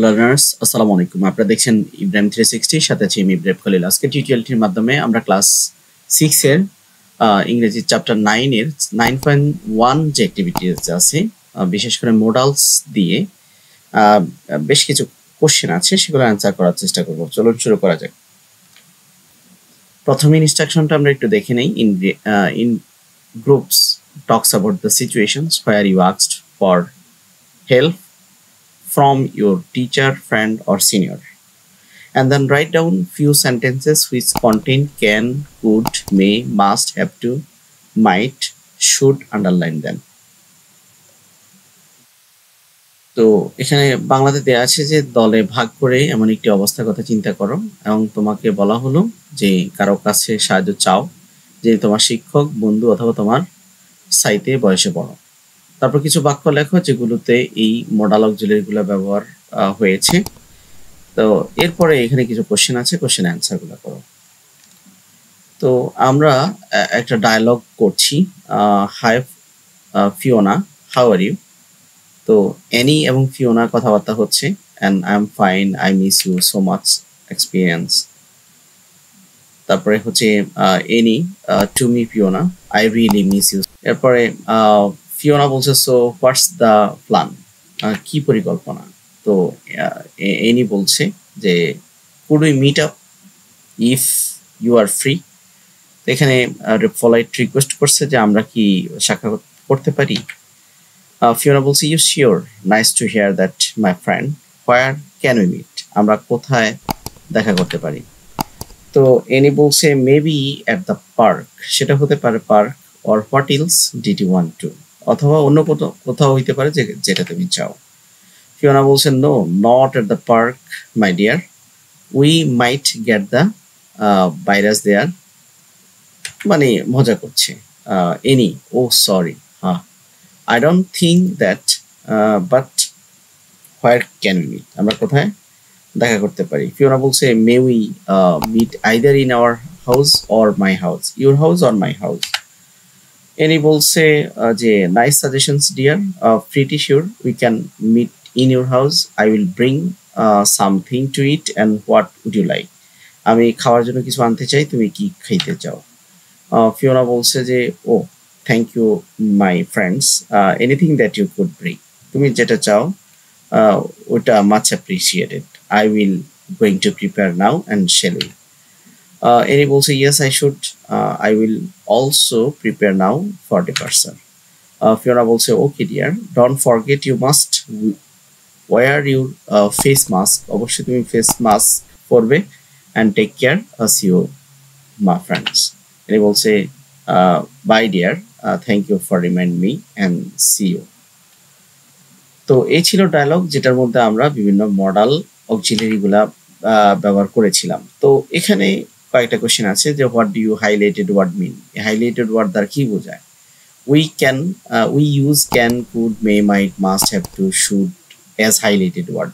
Learners আসসালামু আলাইকুম। আপনারা দেখছেন ইব্রাহিম 360 সাথে আছি আমি ইব্রাহিম খলিল। আজকে টিউটোরিয়ালটির মাধ্যমে আমরা ক্লাস 6 এর ইংরেজি চ্যাপ্টার 9 এর 9.1 যে অ্যাক্টিভিটিস আছে বিশেষ করে মডালস দিয়ে বেশ কিছু কোশ্চেন আছে সেগুলো অ্যানসার করার চেষ্টা করব। চলুন শুরু করা যাক। প্রথম ইনস্ট্রাকশনটা আমরা একটু দেখে নেই। In groups talks about the situations where you asked for help from your teacher, friend or senior, and then write down few sentences which contain can, could, may, must, have to, might, should, underline them. তো এখানে বাংলাতে দেয়া আছে যে দলে ভাগ করে এমন একটি অবস্থার কথা চিন্তা করো এবং তোমাকে বলা হলো যে কারো কাছে সাহায্য চাও, যে তোমার শিক্ষক, বন্ধু অথবা তোমার সাইতে বয়সে বড়। তারপর কিছু বাক্য লেখো যেগুলোতে এই মডাল অক্সিলারিগুলো ব্যবহার হয়েছে। তো এরপরে এখানে কিছু কোশ্চেন আছে, কোশ্চেন অ্যান্সার গুলো করো। তো আমরা একটা ডায়ালগ করছি। Hi Fiona, how are you? তো এনি এবং ফিওনা কথাবার্তা হচ্ছে, and I am fine, I miss you so much experience. তারপরে হচ্ছে Annie to me Fiona, I really miss you. এরপরে ফিওনা বলছে সো হোয়াটস দ্য প্ল্যান, কি পরিকল্পনা? তো এনি বলছে যে could we meet up if you are free. তো এখানে ফলাইট রিকোয়েস্ট করছে যে আমরা কি সাক্ষাৎ করতে পারি। ফিওনা বলছে you sure, nice to hear that my friend, where can we meet? আমরা কোথায় দেখা করতে পারি? তো এনি বলছে মেবি অ্যাট দ্য পার্ক, সেটা হতে পারে park, or what else did you want to, অথবা অন্য কোথাও হইতে পারে যেটা তুমি চাও। ফিওনা বলছে no, not at the park my dear, we might get the virus there, মানে মজা করছে। এনি ও সরি, হ্যাঁ, I don't think that, but where can we meet, আমরা কোথায় দেখা করতে পারি? ফিওনা বলছে may we meet either in our house or my house, your house or my house. Annie বলছে যে nice suggestions dear, pretty sure we can meet in your house, I will bring something to eat and what would you like, আমি খাওয়ার জন্য কিছু আনতে চাই, তুমি কি খাইতে চাও? ফিওনা বলছে যে oh thank you my friends, anything that you could bring, তুমি যেটা চাও ওটা much appreciated, I will going to prepare now and shall we. Annie বলছে yes I should, I will also prepare now for departure. Fiona বলছে okay dear, don't forget you must wear your face mask, অবশ্যই তুমি face mask পরবে, and take care, see you my friends. Annie বলছে bye dear, thank you for remind me and see you. তো এই ছিল dialogue, যেটার মধ্যে আমরা বিভিন্ন মডাল অক্সিলারি গুলা ব্যবহার করেছিলাম। তো এখানে কয়েকটা কোশ্চেন আছে যে what do you highlighted word mean, highlighted word দ্বারা কি বোঝায়? We can, we use can, could, may, might, must, have to, should as highlighted word.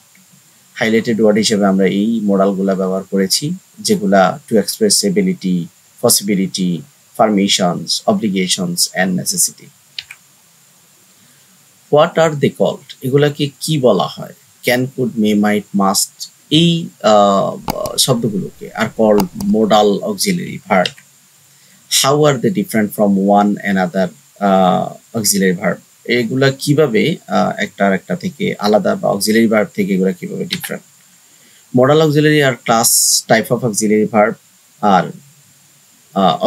Highlighted word হিসেবে আমরা এই মডালগুলা ব্যবহার করেছি, যেগুলা to express ability, possibility, permissions, obligations and necessity. What are they called, এগুলাকে কি বলা হয়? Can, could, may, might, must, এই শব্দগুলোকে are called modal auxiliary verb. How are they different from one another auxiliary verb, এগুলা কিভাবে একটা থেকে আলাদা, বা অক্সিলারি ভার্ব থেকে এগুলা কিভাবে different? Modal auxiliary are class type of auxiliary verb, আর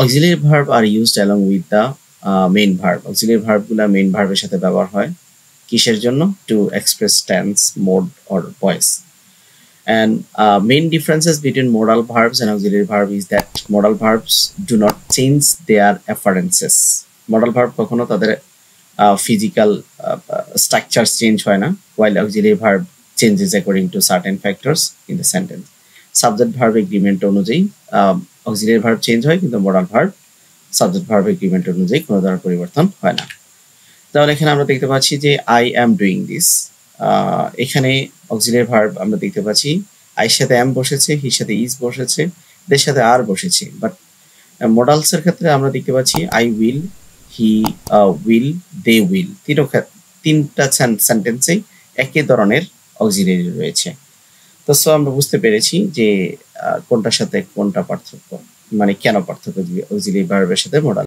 auxiliary verb are used along with the main verb. Auxiliary ভার্বগুলা মেইন ভার্বের সাথে ব্যবহার হয় কিসের জন্য? To express tense, mood or voice. And main differences between modal verbs and auxiliary verb is that modal verbs do not change their afferences. Modal verb কখনো তাদের physical structures change হয় না, while auxiliary verb changes according to certain factors in the sentence. Subject verb agreement অনুযায়ী auxiliary verb change হয়, কিন্তু modal verb subject verb agreement অনুযায়ী কোনো ধরনের পরিবর্তন হয় না। তাহলে এখানে আমরা দেখতে পাচ্ছি যে আই অ্যাম ডুইং দিস, এখানে অক্সিলারি ভার্ব আমরা দেখতে পাচ্ছি আই সাথে অ্যাম বসেছে, হির সাথে ইজ বসেছে, দের সাথে আর বসেছে। বাট মডালসের ক্ষেত্রে আমরা দেখতে পাচ্ছি I will, he will, they will, তিনটা সেন্টেন্সেই একই ধরনের অক্সিলারি রয়েছে। তো সো আমরা বুঝতে পেরেছি যে কোনটার সাথে কোনটা পার্থক্য, মানে কেন পার্থক্য অক্সিলারি ভার্বের সাথে মডাল